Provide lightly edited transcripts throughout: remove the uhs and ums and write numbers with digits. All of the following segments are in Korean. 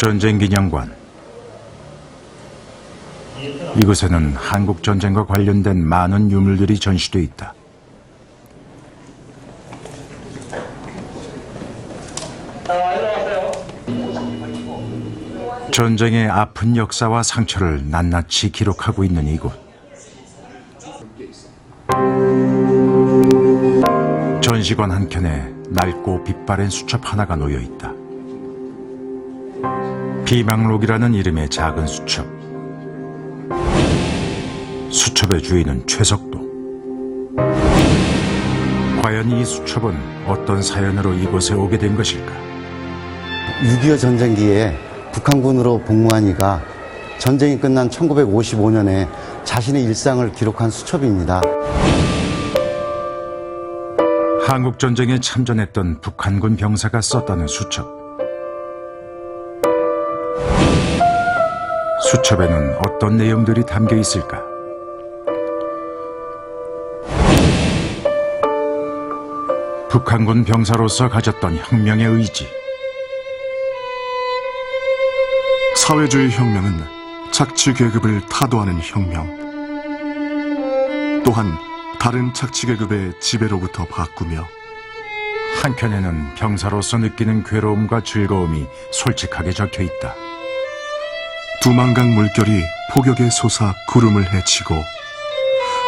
전쟁기념관. 이곳에는 한국전쟁과 관련된 많은 유물들이 전시돼 있다. 전쟁의 아픈 역사와 상처를 낱낱이 기록하고 있는 이곳. 전시관 한켠에 낡고 빛바랜 수첩 하나가 놓여 있다. 비망록이라는 이름의 작은 수첩. 수첩의 주인은 최석도. 과연 이 수첩은 어떤 사연으로 이곳에 오게 된 것일까? 6.25 전쟁기에 북한군으로 복무한 이가 전쟁이 끝난 1955년에 자신의 일상을 기록한 수첩입니다. 한국전쟁에 참전했던 북한군 병사가 썼다는 수첩. 수첩에는 어떤 내용들이 담겨 있을까? 북한군 병사로서 가졌던 혁명의 의지. 사회주의 혁명은 착취계급을 타도하는 혁명, 또한 다른 착취계급의 지배로부터 바꾸며, 한켠에는 병사로서 느끼는 괴로움과 즐거움이 솔직하게 적혀 있다. 두만강 물결이 폭격에 솟아 구름을 헤치고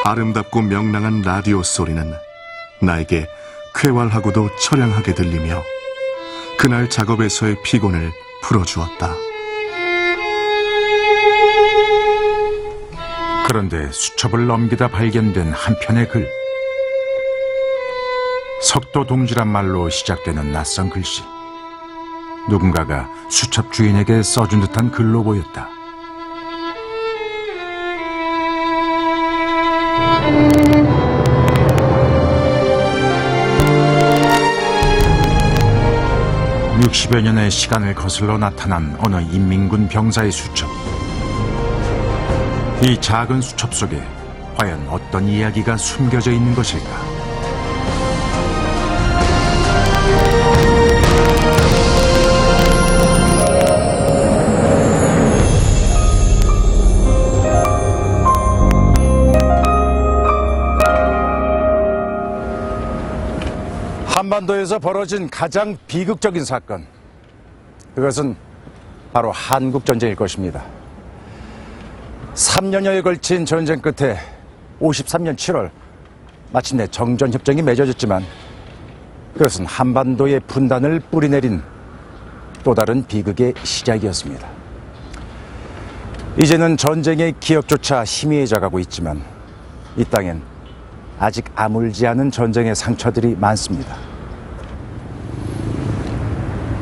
아름답고 명랑한 라디오 소리는 나에게 쾌활하고도 처량하게 들리며 그날 작업에서의 피곤을 풀어주었다. 그런데 수첩을 넘기다 발견된 한 편의 글. 석도 동지란 말로 시작되는 낯선 글씨. 누군가가 수첩 주인에게 써준 듯한 글로 보였다. (60여) 년의 시간을 거슬러 나타난 어느 인민군 병사의 수첩. 이 작은 수첩 속에 과연 어떤 이야기가 숨겨져 있는 것일까? 한반도에서 벌어진 가장 비극적인 사건. 그것은 바로 한국전쟁일 것입니다. 3년여에 걸친 전쟁 끝에 53년 7월 마침내 정전협정이 맺어졌지만 그것은 한반도의 분단을 뿌리내린 또 다른 비극의 시작이었습니다. 이제는 전쟁의 기억조차 희미해져가고 있지만 이 땅엔 아직 아물지 않은 전쟁의 상처들이 많습니다.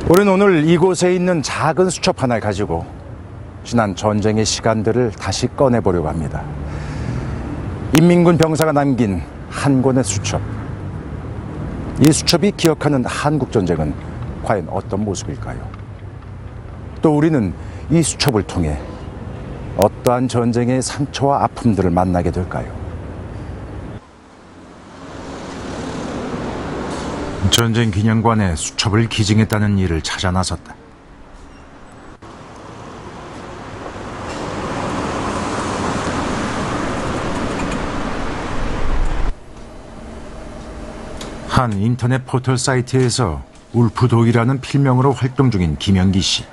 우리는 오늘 이곳에 있는 작은 수첩 하나를 가지고 지난 전쟁의 시간들을 다시 꺼내보려고 합니다. 인민군 병사가 남긴 한 권의 수첩. 이 수첩이 기억하는 한국전쟁은 과연 어떤 모습일까요? 또 우리는 이 수첩을 통해 어떠한 전쟁의 상처와 아픔들을 만나게 될까요? 전쟁기념관에 수첩을 기증했다는 이를 찾아 나섰다. 한 인터넷 포털 사이트에서 울프독이라는 필명으로 활동 중인 김영기 씨.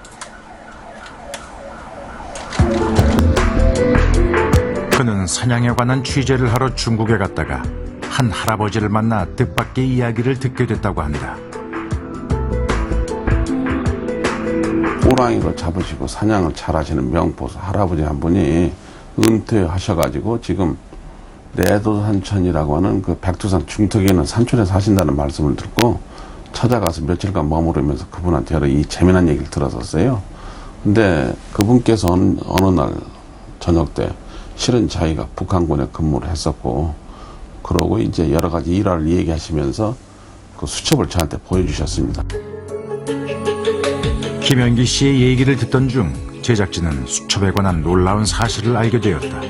그는 사냥에 관한 취재를 하러 중국에 갔다가 한 할아버지를 만나 뜻밖의 이야기를 듣게 됐다고 합니다. 호랑이를 잡으시고 사냥을 잘하시는 명포수 할아버지 한 분이 은퇴하셔가지고 지금 내도산천이라고 하는 그 백두산 중턱에 있는 산촌에 사신다는 말씀을 듣고 찾아가서 며칠간 머무르면서 그분한테 여러 이 재미난 얘기를 들었었어요. 근데 그분께서 어느 날 저녁 때 실은 자기가 북한군에 근무를 했었고 그러고 이제 여러 가지 일화를 얘기하시면서 그 수첩을 저한테 보여주셨습니다. 김영기 씨의 얘기를 듣던 중 제작진은 수첩에 관한 놀라운 사실을 알게 되었다.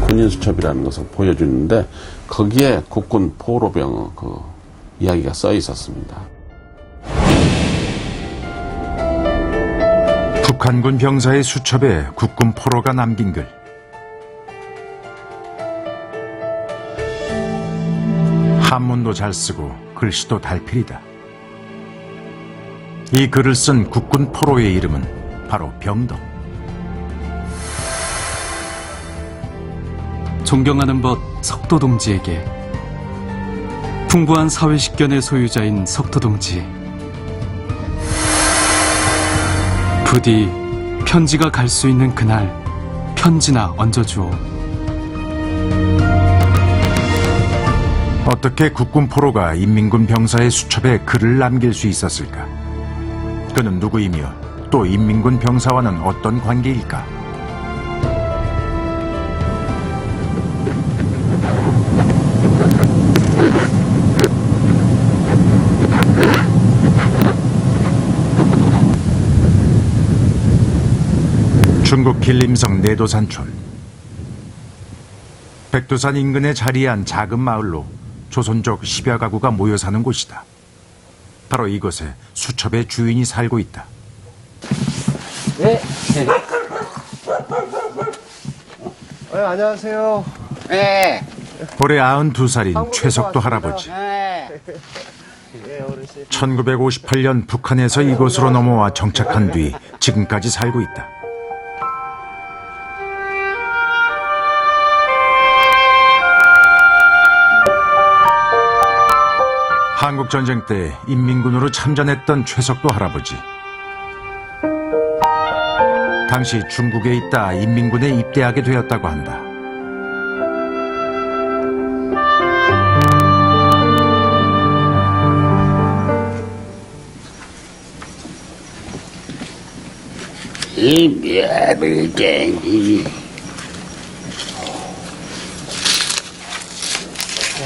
군인 수첩이라는 것을 보여주는데 거기에 국군 포로병 그 이야기가 써 있었습니다. 북한군 병사의 수첩에 국군 포로가 남긴 글. 한문도 잘 쓰고 글씨도 달필이다. 이 글을 쓴 국군 포로의 이름은 바로 병덕. 존경하는 벗 석도동지에게 풍부한 사회식견의 소유자인 석도동지, 부디 편지가 갈 수 있는 그날 편지나 얹어주오. 어떻게 국군 포로가 인민군 병사의 수첩에 글을 남길 수 있었을까? 그는 누구이며 또 인민군 병사와는 어떤 관계일까? 중국 길림성 내도산촌. 백두산 인근에 자리한 작은 마을로 조선족 10여 가구가 모여 사는 곳이다. 바로 이곳에 수첩의 주인이 살고 있다. 네. 안녕하세요. 네. 올해 92살인 최석도 할아버지. 네. 1958년 북한에서 이곳으로 넘어와 정착한 뒤 지금까지 살고 있다. 한국전쟁 때 인민군으로 참전했던 최석도 할아버지. 당시 중국에 있다 인민군에 입대하게 되었다고 한다.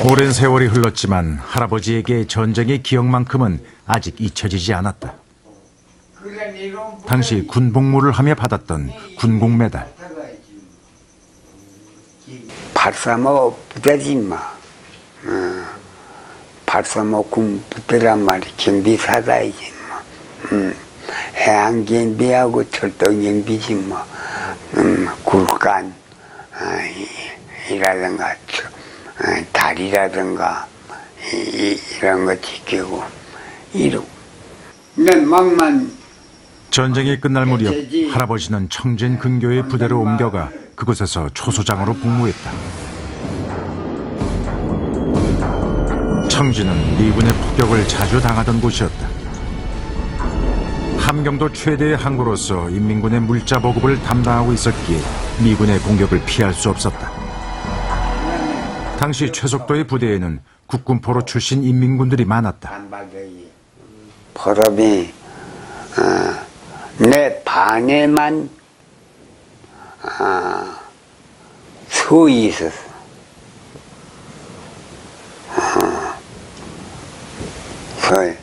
오랜 세월이 흘렀지만 할아버지에게 전쟁의 기억만큼은 아직 잊혀지지 않았다. 당시 군복무를 하며 받았던 군공 메달. 835 부대지 마. 835 군 부대란 말이 경비사다이지 뭐. 해양경비하고 철도경비지 뭐. 굴간 이라든가 다리라든가 이런 거 지키고 이러고. 난 막만. 전쟁이 끝날 무렵 할아버지는 청진 근교의 부대로 옮겨가 그곳에서 초소장으로 복무했다. 청진은 미군의 폭격을 자주 당하던 곳이었다. 함경도 최대의 항구로서 인민군의 물자 보급을 담당하고 있었기에 미군의 공격을 피할 수 없었다. 당시 최석도의 부대에는 국군포로 출신 인민군들이 많았다. 포로비 내 반에만 서이 있었어. 서이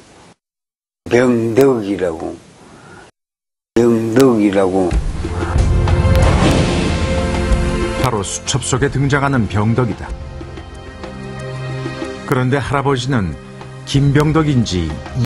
병덕이라고. 바로 수첩 속에 등장하는 병덕이다. 그런데 할아버지는 김병덕인지